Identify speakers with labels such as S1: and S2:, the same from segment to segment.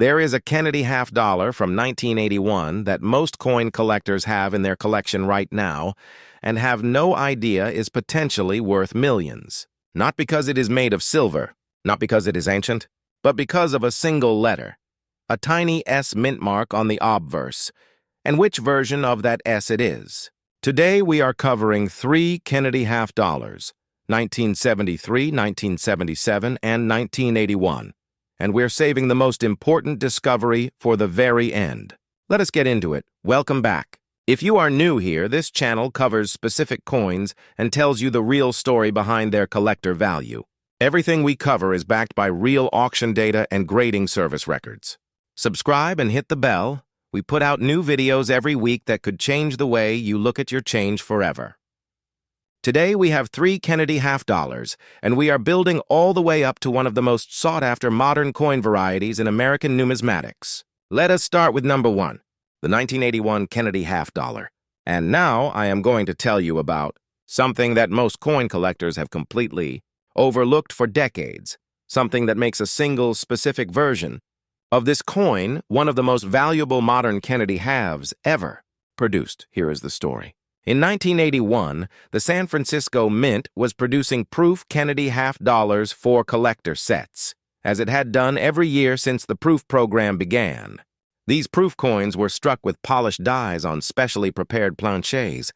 S1: There is a Kennedy half dollar from 1981 that most coin collectors have in their collection right now and have no idea is potentially worth millions. Not because it is made of silver, not because it is ancient, but because of a single letter, a tiny S mint mark on the obverse, and which version of that S it is. Today we are covering 3 Kennedy half dollars, 1973, 1977, and 1981. And we're saving the most important discovery for the very end. Let us get into it. Welcome back. If you are new here, this channel covers specific coins and tells you the real story behind their collector value. Everything we cover is backed by real auction data and grading service records. Subscribe and hit the bell. We put out new videos every week that could change the way you look at your change forever. Today we have 3 Kennedy half dollars, and we are building all the way up to one of the most sought-after modern coin varieties in American numismatics. Let us start with number 1, the 1981 Kennedy half dollar. And now I am going to tell you about something that most coin collectors have completely overlooked for decades, something that makes a single specific version of this coin one of the most valuable modern Kennedy halves ever produced. Here is the story. In 1981, the San Francisco Mint was producing proof Kennedy half dollars for collector sets, as it had done every year since the proof program began. These proof coins were struck with polished dies on specially prepared planchets,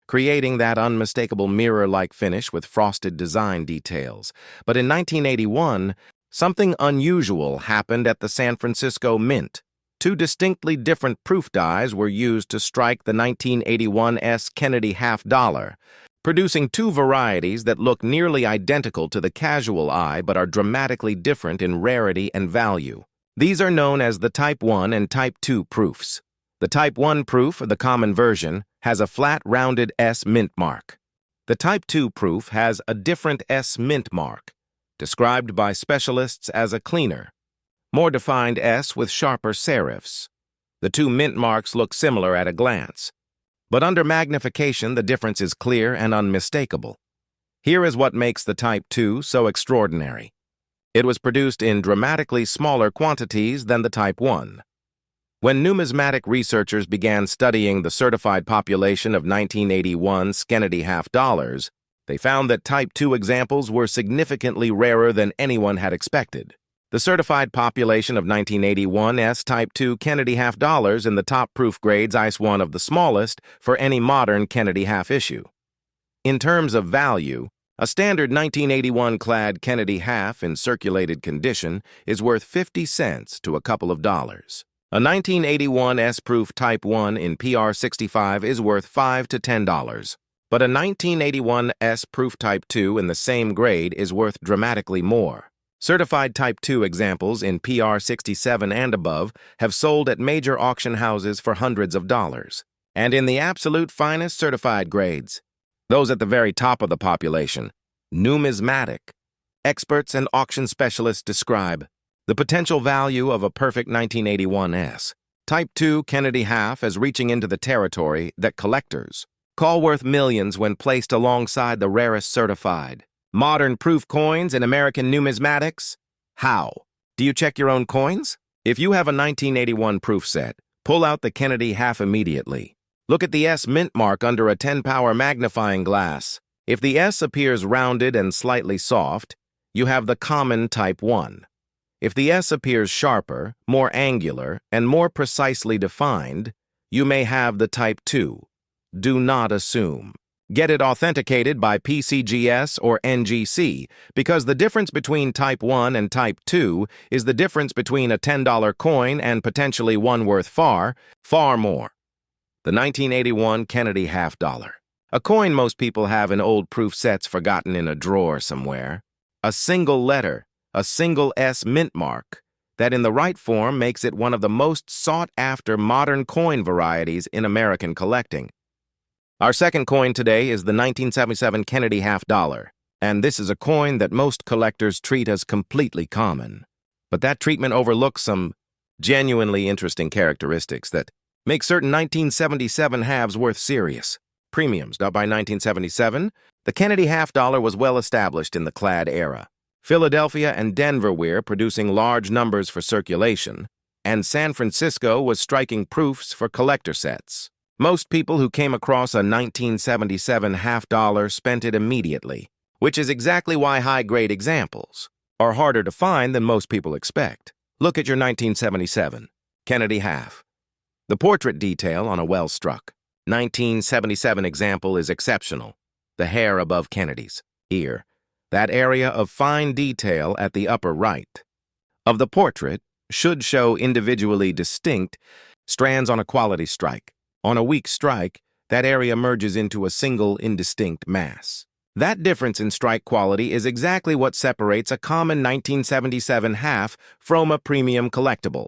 S1: creating that unmistakable mirror-like finish with frosted design details. But in 1981, something unusual happened at the San Francisco Mint. 2 distinctly different proof dies were used to strike the 1981 S Kennedy half dollar, producing 2 varieties that look nearly identical to the casual eye but are dramatically different in rarity and value. These are known as the Type 1 and Type 2 proofs. The Type 1 proof, the common version, has a flat, rounded S mint mark. The Type 2 proof has a different S mint mark, described by specialists as a cleaner, more defined S with sharper serifs. The 2 mint marks look similar at a glance, but under magnification the difference is clear and unmistakable. Here is what makes the Type 2 so extraordinary. It was produced in dramatically smaller quantities than the Type 1. When numismatic researchers began studying the certified population of 1981's Kennedy half dollars, they found that Type 2 examples were significantly rarer than anyone had expected. The certified population of 1981's Type 2 Kennedy half dollars in the top proof grades is one of the smallest for any modern Kennedy half issue. In terms of value, a standard 1981 clad Kennedy half in circulated condition is worth 50 cents to a couple of dollars. A 1981 S-proof Type 1 in PR65 is worth $5 to $10. But a 1981 S-proof Type 2 in the same grade is worth dramatically more. Certified Type 2 examples in PR67 and above have sold at major auction houses for hundreds of dollars. And in the absolute finest certified grades, those at the very top of the population, numismatic, experts and auction specialists describe the potential value of a perfect 1981 S Type 2 Kennedy half as reaching into the territory that collectors call worth millions when placed alongside the rarest certified modern proof coins in American numismatics. How? Do you check your own coins? If you have a 1981 proof set, pull out the Kennedy half immediately. Look at the S mint mark under a 10-power magnifying glass. If the S appears rounded and slightly soft, you have the common Type 1. If the S appears sharper, more angular, and more precisely defined, you may have the Type 2. Do not assume. Get it authenticated by PCGS or NGC, because the difference between Type 1 and Type 2 is the difference between a $10 coin and potentially one worth far, far more. The 1981 Kennedy half dollar. A coin most people have in old proof sets forgotten in a drawer somewhere. A single letter, a single S mint mark, that in the right form makes it one of the most sought-after modern coin varieties in American collecting. Our second coin today is the 1977 Kennedy half dollar, and this is a coin that most collectors treat as completely common. But that treatment overlooks some genuinely interesting characteristics that make certain 1977 halves worth serious premiums. Now, by 1977, the Kennedy half dollar was well established in the clad era. Philadelphia and Denver were producing large numbers for circulation, and San Francisco was striking proofs for collector sets. Most people who came across a 1977 half-dollar spent it immediately, which is exactly why high-grade examples are harder to find than most people expect. Look at your 1977 Kennedy half. The portrait detail on a well-struck 1977 example is exceptional. The hair above Kennedy's ear, that area of fine detail at the upper right of the portrait should show individually distinct strands on a quality strike. On a weak strike, that area merges into a single indistinct mass. That difference in strike quality is exactly what separates a common 1977 half from a premium collectible.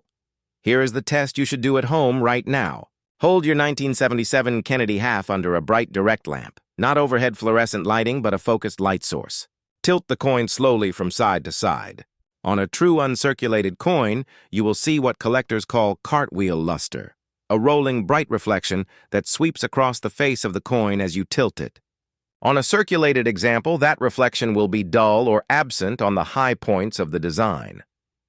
S1: Here is the test you should do at home right now. Hold your 1977 Kennedy half under a bright direct lamp, not overhead fluorescent lighting but a focused light source. Tilt the coin slowly from side to side. On a true uncirculated coin, you will see what collectors call cartwheel luster, a rolling bright reflection that sweeps across the face of the coin as you tilt it. On a circulated example, that reflection will be dull or absent on the high points of the design.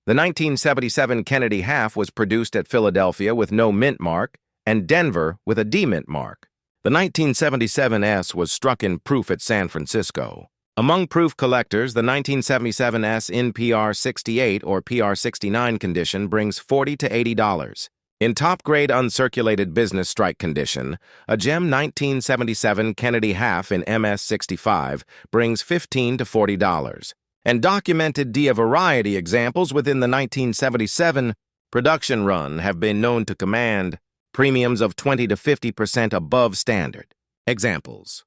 S1: The 1977 Kennedy half was produced at Philadelphia with no mint mark and Denver with a D-mint mark. The 1977 S was struck in proof at San Francisco. Among proof collectors, the 1977 S in PR68 or PR69 condition brings $40 to $80. In top-grade uncirculated business strike condition, a gem 1977 Kennedy half in MS65 brings $15 to $40. And documented Dia variety examples within the 1977 production run have been known to command premiums of 20 to 50% above standard. Examples.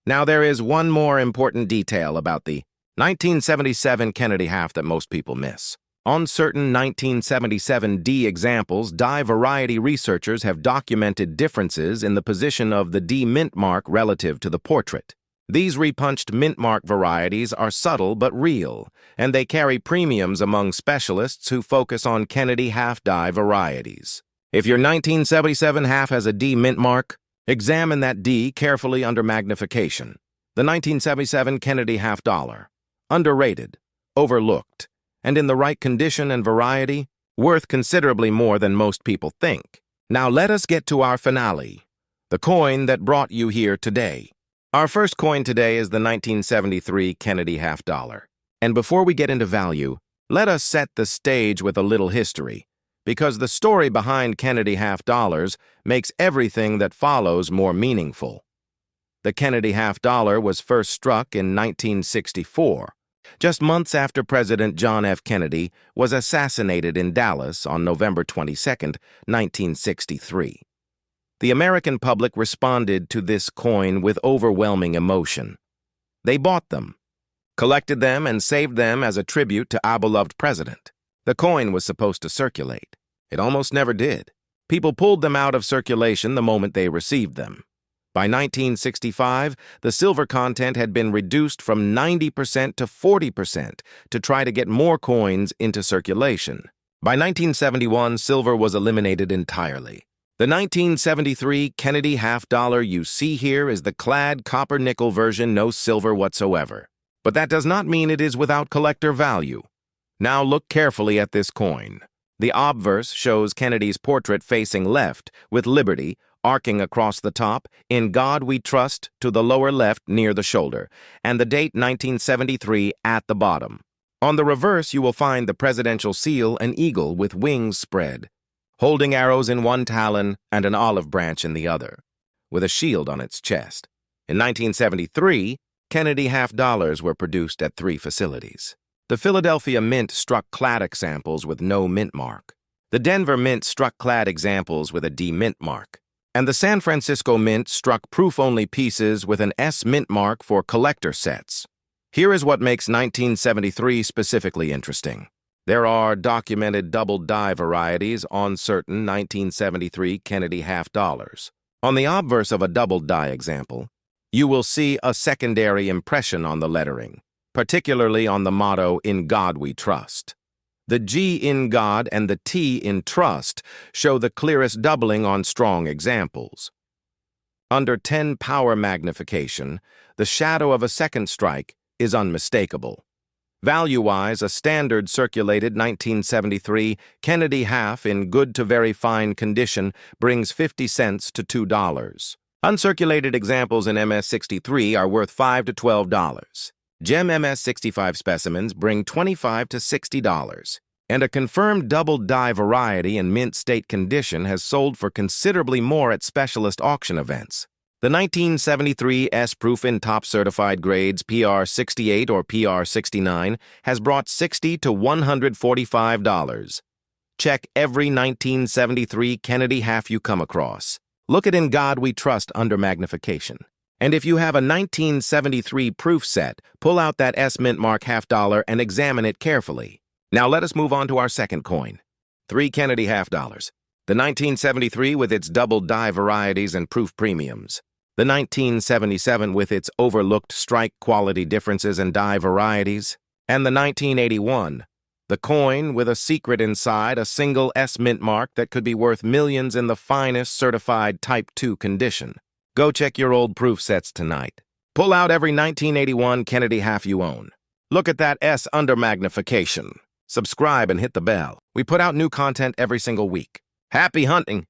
S1: Now there is one more important detail about the 1977 Kennedy half that most people miss. On certain 1977 D examples, die variety researchers have documented differences in the position of the D mint mark relative to the portrait. These repunched mint mark varieties are subtle but real, and they carry premiums among specialists who focus on Kennedy half die varieties. If your 1977 half has a D mint mark, examine that D carefully under magnification. The 1977 Kennedy half dollar, underrated, overlooked, and in the right condition and variety, worth considerably more than most people think. Now let us get to our finale, the coin that brought you here today. Our first coin today is the 1973 Kennedy half dollar. And before we get into value, let us set the stage with a little history, because the story behind Kennedy half dollars makes everything that follows more meaningful. The Kennedy half dollar was first struck in 1964, just months after President John F. Kennedy was assassinated in Dallas on November 22, 1963. The American public responded to this coin with overwhelming emotion. They bought them, collected them, and saved them as a tribute to our beloved president. The coin was supposed to circulate. It almost never did. People pulled them out of circulation the moment they received them. By 1965, the silver content had been reduced from 90% to 40% to try to get more coins into circulation. By 1971, silver was eliminated entirely. The 1973 Kennedy half dollar you see here is the clad copper nickel version, no silver whatsoever. But that does not mean it is without collector value. Now look carefully at this coin. The obverse shows Kennedy's portrait facing left, with Liberty arcing across the top, In God We Trust to the lower left near the shoulder, and the date 1973 at the bottom. On the reverse, you will find the presidential seal, an eagle with wings spread, holding arrows in one talon and an olive branch in the other, with a shield on its chest. In 1973, Kennedy half dollars were produced at 3 facilities. The Philadelphia Mint struck clad examples with no mint mark. The Denver Mint struck clad examples with a D mint mark. And the San Francisco Mint struck proof-only pieces with an S mint mark for collector sets. Here is what makes 1973 specifically interesting. There are documented double die varieties on certain 1973 Kennedy half dollars. On the obverse of a double die example, you will see a secondary impression on the lettering, particularly on the motto, In God We Trust. The G in God and the T in Trust show the clearest doubling on strong examples. Under 10 power magnification, the shadow of a second strike is unmistakable. Value-wise, a standard circulated 1973 Kennedy half in good to very fine condition brings 50 cents to $2. Uncirculated examples in MS-63 are worth $5 to $12. Gem MS-65 specimens bring $25 to $60. And a confirmed double dye variety in mint state condition has sold for considerably more at specialist auction events. The 1973 S-Proof in top certified grades PR68 or PR69 has brought $60 to $145. Check every 1973 Kennedy half you come across. Look at In God We Trust under magnification. And if you have a 1973 proof set, pull out that S-Mint mark $half and examine it carefully. Now let us move on to our second coin. 3 Kennedy $half. The 1973 with its double die varieties and proof premiums. The 1977 with its overlooked strike quality differences and die varieties. And the 1981, the coin with a secret inside, a single S-Mint mark that could be worth millions in the finest certified Type 2 condition. Go check your old proof sets tonight. Pull out every 1981 Kennedy half you own. Look at that S under magnification. Subscribe and hit the bell. We put out new content every single week. Happy hunting!